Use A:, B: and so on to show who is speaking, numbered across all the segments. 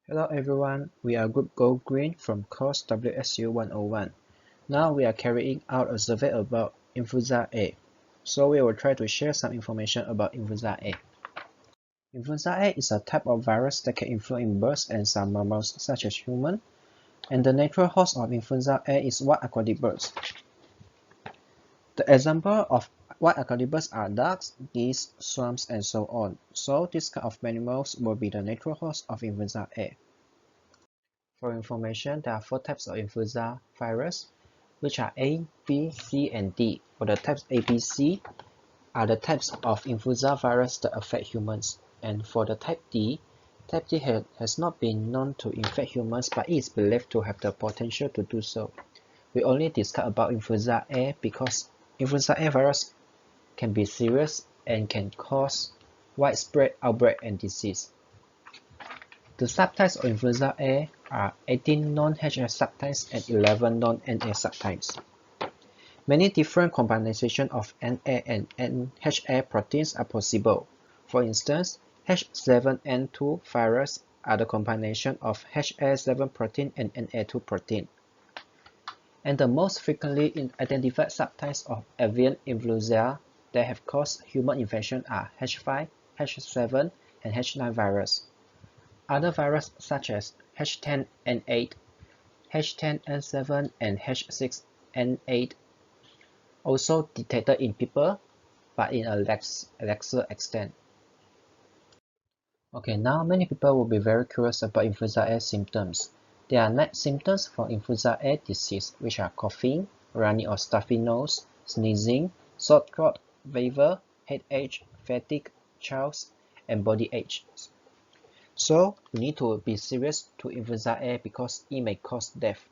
A: Hello everyone, we are Group Go Green from course WSU 101. Now we are carrying out a survey about Influenza A. So we will try to share some information about Influenza A. Influenza A is a type of virus that can influence in birds and some mammals such as humans, and the natural host of Influenza A is wild aquatic birds. The example of wild aquatic birds are ducks, geese, swans, and so on. So this kind of animals will be the natural host of Influenza A. For information, there are 4 types of influenza virus, which are A, B, C, and D. For the types A, B, C are the types of influenza virus that affect humans. And for the type D has not been known to infect humans, but it is believed to have the potential to do so. We only discuss about influenza A because influenza A virus can be serious and can cause widespread outbreak and disease. The subtypes of influenza A are 18 non-HS subtypes and 11 non-NA subtypes. Many different combinations of NA and NHA proteins are possible. For instance, H7N2 virus are the combination of HA7 protein and NA2 protein. And the most frequently identified subtypes of avian influenza that have caused human infection are H5, H7, and H9 virus. Other viruses such as H10N8, H10N7, and H6N8 also detected in people, but in a lesser extent. Okay, now many people will be very curious about influenza A symptoms. There are 9 symptoms for influenza A disease, which are coughing, runny or stuffy nose, sneezing, sore throat, fever, headache, fatigue, chills, and body aches. So you need to be serious to influenza A because it may cause death.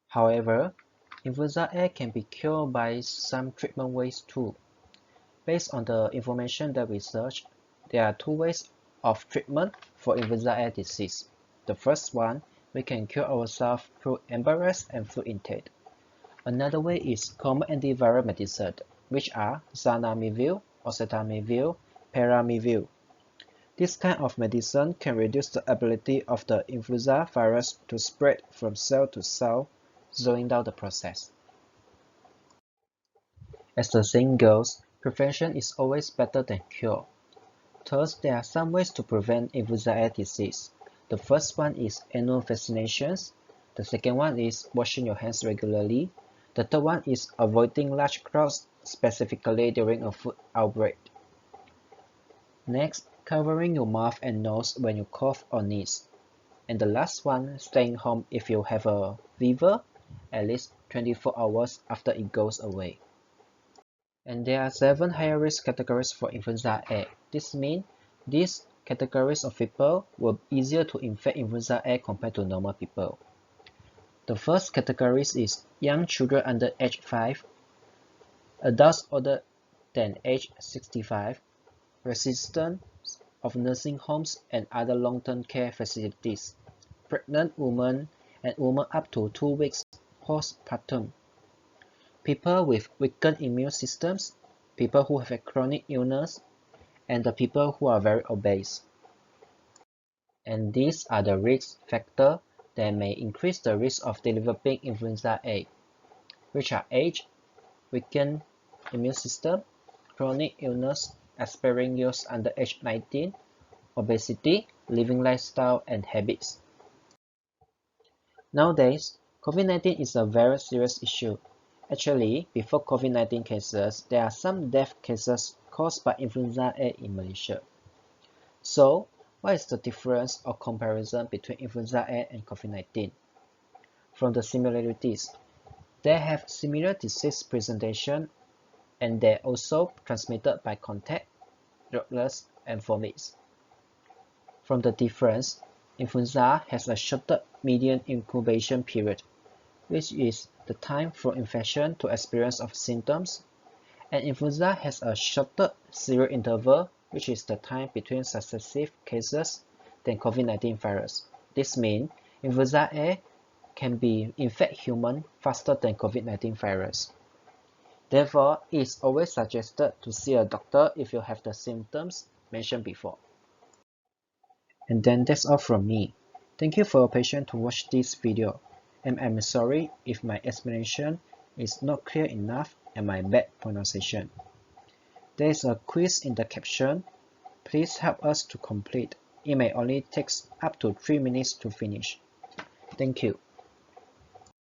A: However, influenza A can be cured by some treatment ways too. Based on the information that we searched, there are 2 ways of treatment for influenza A disease. The first one, we can cure ourselves through embarrass and fluid intake. Another way is common antiviral medicine, which are zanamivir, oseltamivir, peramivir. This kind of medicine can reduce the ability of the influenza virus to spread from cell to cell, slowing down the process. As the saying goes, prevention is always better than cure. Thus, there are some ways to prevent influenza A disease. The first one is annual vaccinations. The second one is washing your hands regularly. The third one is avoiding large crowds, specifically during a food outbreak. Next, covering your mouth and nose when you cough or sneeze. And the last one, staying home if you have a fever, at least 24 hours after it goes away. And there are 7 higher risk categories for influenza A. This means these categories of people were easier to infect influenza A compared to normal people. The first category is young children under age 5, adults older than age 65, residents of nursing homes and other long-term care facilities, pregnant women, and women up to 2 weeks postpartum, people with weakened immune systems, people who have a chronic illness, and the people who are very obese. And these are the risk factors that may increase the risk of developing influenza A, which are age, weakened immune system, chronic illness, expiring years under age 19, obesity, living lifestyle, and habits. Nowadays, COVID-19 is a very serious issue. Actually, before COVID-19 cases, there are some death cases caused by influenza A in Malaysia. So, what is the difference or comparison between influenza A and COVID-19? From the similarities, they have similar disease presentation and they're also transmitted by contact, droplets, and vomits. From the difference, influenza has a shorter median incubation period, which is the time from infection to experience of symptoms, and influenza has a shorter serial interval, which is the time between successive cases than COVID-19 virus. This means influenza A can be infect human faster than COVID-19 virus. Therefore, it is always suggested to see a doctor if you have the symptoms mentioned before. And then that's all from me. Thank you for your patience to watch this video, and I'm sorry if my explanation is not clear enough and my bad pronunciation. There is a quiz in the caption. Please help us to complete. It may only take up to 3 minutes to finish. Thank you.